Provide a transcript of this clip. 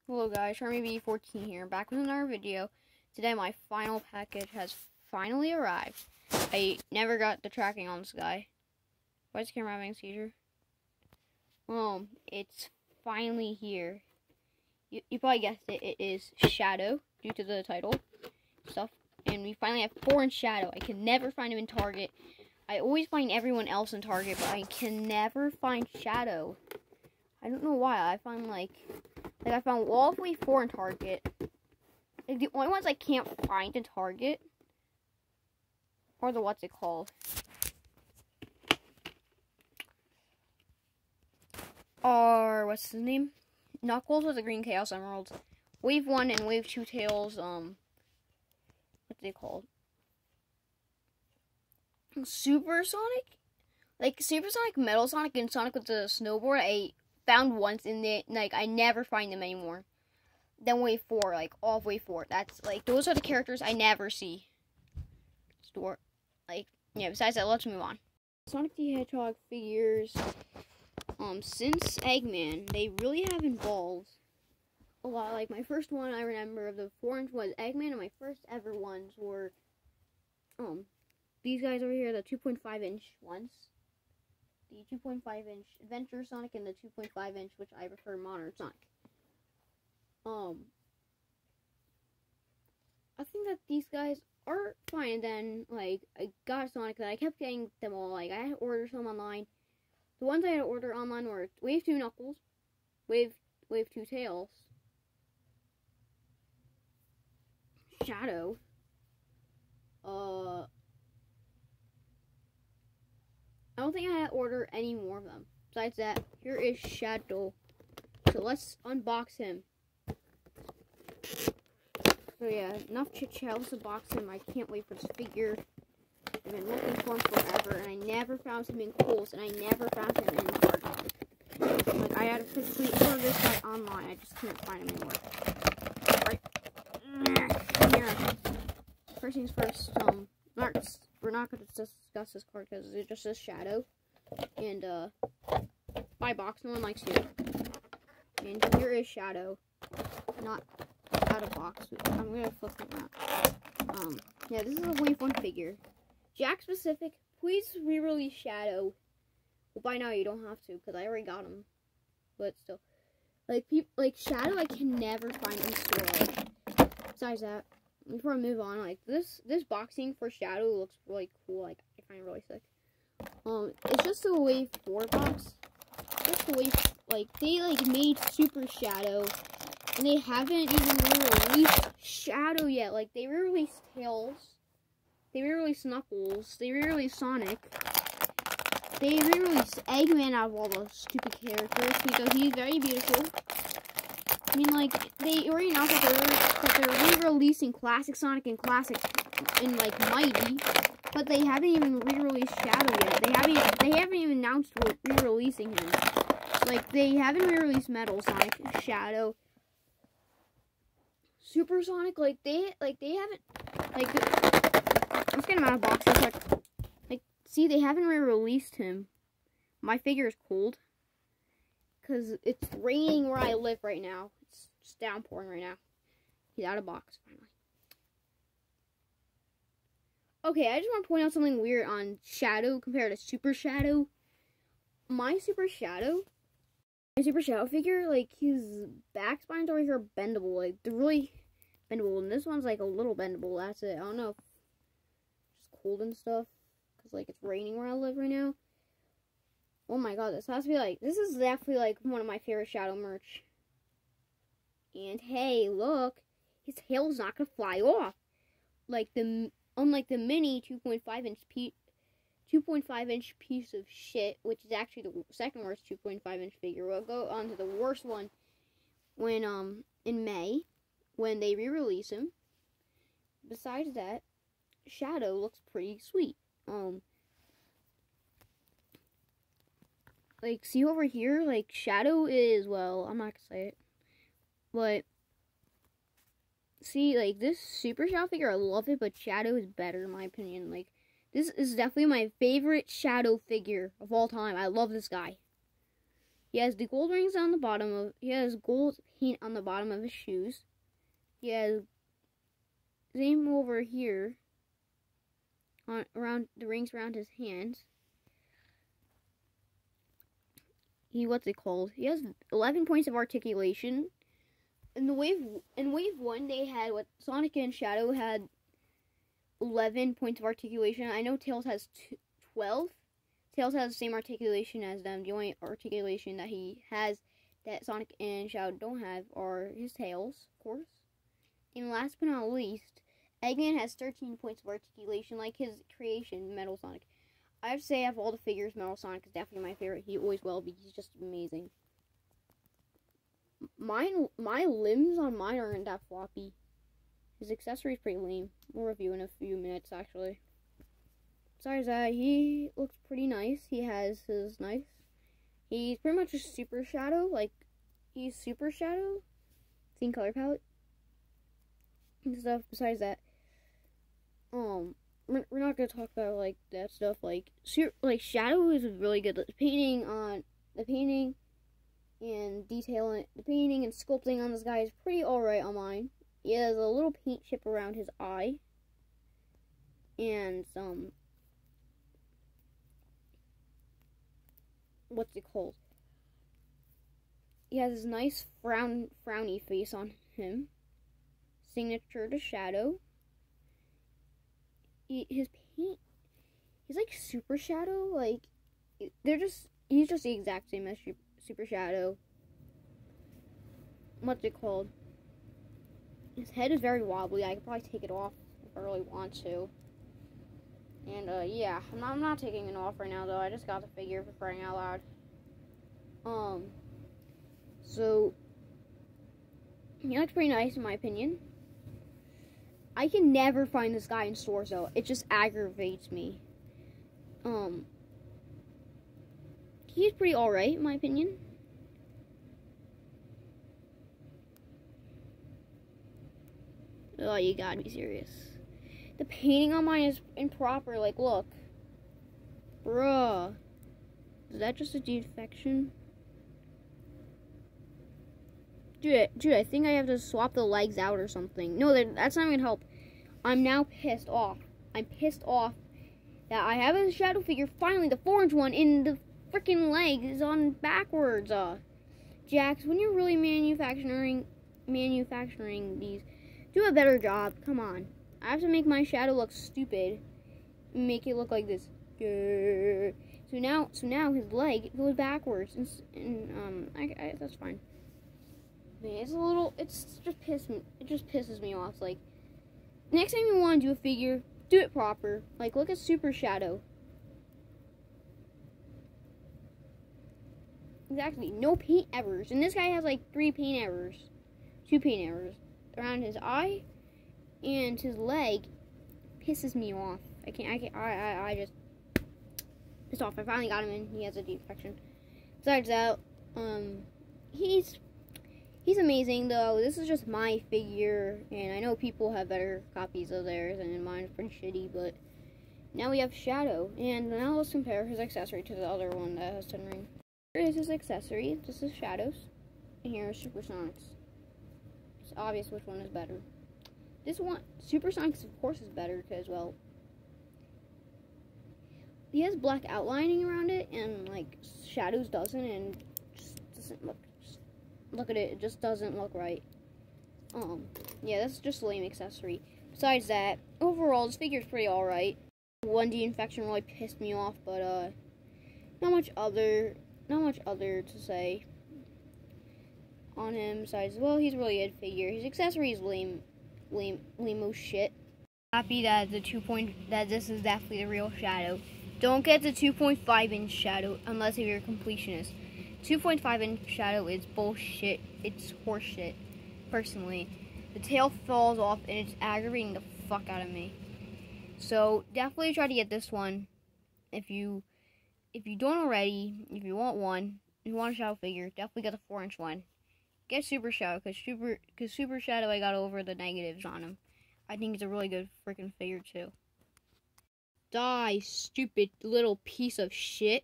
Hello guys, Charmy14 here, back with another video. Today my final package has finally arrived. I never got the tracking on this guy. Why is the camera having a seizure? It's finally here. You probably guessed it, it is Shadow, due to the title stuff. And we finally have 4 in Shadow. I can never find him in Target. I always find everyone else in Target, but I can never find Shadow. I don't know why. I found I found all of way 4 in Target. Like, the only ones I can't find in Target are the what's it called? What's his name? Knuckles with the Green Chaos Emeralds. Wave 1 and Wave 2 Tails, what's they called? Supersonic? Like, Supersonic, Metal Sonic, and Sonic with the snowboard, I found once in the, I never find them anymore. Then Wave 4, all of Wave 4. That's, those are the characters I never see. Store. Besides that, let's move on. Sonic the Hedgehog figures, since Eggman, they really have evolved a lot. My first one I remember of the 4-inch was Eggman, and my first ever ones were, these guys over here, the 2.5-inch ones. The 2.5-inch Adventure Sonic and the 2.5-inch, which I prefer, Modern Sonic. I think that these guys are fine. Then, I got Sonic, and I kept getting them all. I had to order some online. The ones I had to order online were Wave 2 Knuckles, Wave 2 Tails, Shadow, I don't think I had to order any more of them. Besides that, here is Shadow. So let's unbox him. So yeah, enough chit chat. Let's unbox him. I can't wait for this figure. I've been looking for him forever, and I never found him in Kohl's, and I never found him in Target. I had to physically order this guy online. I just couldn't find him anywhere. Right here. First things first. We're not going to discuss this card because it just says Shadow. And, buy box, no one likes you. And here is Shadow. Not out of box. I'm going to flip him out. Yeah, this is a Wave 1 figure. Jakks specific, please re-release Shadow. Well, by now you don't have to, because I already got him. But still. Shadow I can never find in store. Besides that, before I move on, this boxing for Shadow looks really cool. I find it really sick. It's just a Wave 4 box. Just a Wave, they made Super Shadow, and they haven't even re-released Shadow yet. they re-released Tails, they re-released Knuckles, they re-released Sonic, they re-released Eggman out of all those stupid characters because he's very beautiful. I mean, they already announced that they're re-releasing Classic Sonic and Classic and Mighty, but they haven't even re-released Shadow yet. They haven't even announced we're re-releasing him. They haven't re-released Metal Sonic, Shadow, Super Sonic. They haven't. Let's get him out of boxes. See, they haven't re-released him. My figure is cold because it's raining where I live right now. It's downpouring right now. He's out of box, finally. Okay, I just want to point out something weird on Shadow compared to Super Shadow. My Super Shadow figure, his back spines over here are bendable. They're really bendable. And this one's, a little bendable. That's it. I don't know if it's just cold and stuff. Because, it's raining where I live right now. Oh my god, this has to be, this is definitely, one of my favorite Shadow merch. And hey, look, his tail's not gonna fly off. Unlike the mini 2.5-inch piece of shit, which is actually the second worst 2.5-inch figure. We'll go on to the worst one when, in May, when they re-release him. Besides that, Shadow looks pretty sweet. See over here, Shadow is, well, I'm not gonna say it, but, see, this Super Shadow figure, I love it, but Shadow is better, in my opinion. This is definitely my favorite Shadow figure of all time. I love this guy. He has the gold rings on the bottom of. He has gold paint on the bottom of his shoes. He has same over here on around the rings around his hands. What's it called? He has 11 points of articulation. In wave 1, they had what Sonic and Shadow had 11 points of articulation. I know Tails has 12. Tails has the same articulation as them. The only articulation that he has that Sonic and Shadow don't have are his tails, of course. And last but not least, Eggman has 13 points of articulation, like his creation, Metal Sonic. I have to say, of all the figures, Metal Sonic is definitely my favorite. He always will be. He's just amazing. My limbs on mine aren't that floppy. His accessory is pretty lame. We'll review in a few minutes, actually. Besides that, he looks pretty nice. He has his knife. He's pretty much a Super Shadow. Like, he's Super Shadow. Same color palette. And stuff. Besides that, we're not gonna talk about like that stuff. Like Shadow is really good. The painting and detailing, the painting and sculpting on this guy is pretty alright on mine. He has a little paint chip around his eye, and some what's it called? He has this nice frowny face on him. Signature to Shadow. His paint, he's like Super Shadow. Like he's just the exact same as Super Shadow. What's it called? His head is very wobbly. I could probably take it off if I really want to. And yeah, I'm not taking it off right now though. I just got the figure for crying out loud. So he looks pretty nice in my opinion. I can never find this guy in stores though. It just aggravates me. He's pretty alright in my opinion. Oh, you gotta be serious. The painting on mine is improper. Like, look. Bruh. Is that just a defection? Dude, I think I have to swap the legs out or something. No, that's not even gonna help. I'm now pissed off. I'm pissed off that I have a Shadow figure, finally, the 4-inch one, and the freaking leg is on backwards. Jakks, when you're really manufacturing these, do a better job. Come on. I have to make my Shadow look stupid. Make it look like this. So now his leg goes backwards, and that's fine. Man, it just pisses me off. Like, next time you want to do a figure, do it proper. Like, look at Super Shadow. Exactly, no paint errors. And this guy has like 2 paint errors around his eye and his leg. Pisses me off. I just pissed off. I finally got him in. He has a defection. Besides that, he's amazing though. This is just my figure, and I know people have better copies of theirs, and mine is pretty shitty, but now we have Shadow. And now let's compare his accessory to the other one that has 10 rings. Here is his accessory. This is Shadow's, and here is Supersonic's. It's obvious which one is better. This one, Supersonic's of course is better, because, well, he has black outlining around it, and like Shadow's doesn't, and just doesn't look at it. It just doesn't look right. Yeah, that's just a lame accessory. Besides that, overall, this figure's pretty alright. 1D infection really pissed me off, but not much other to say on him. Besides, well, he's a really good figure. His accessory is lame shit. Happy that that this is definitely the real Shadow. Don't get the 2.5-inch Shadow unless you're a completionist. 2.5-inch Shadow is bullshit. It's horseshit, personally. The tail falls off and it's aggravating the fuck out of me. So definitely try to get this one. If you don't already, if you want one, if you want a Shadow figure, definitely get the 4-inch one. Get Super Shadow, because Super Shadow, I got over the negatives on him. I think it's a really good freaking figure too. Die, stupid little piece of shit.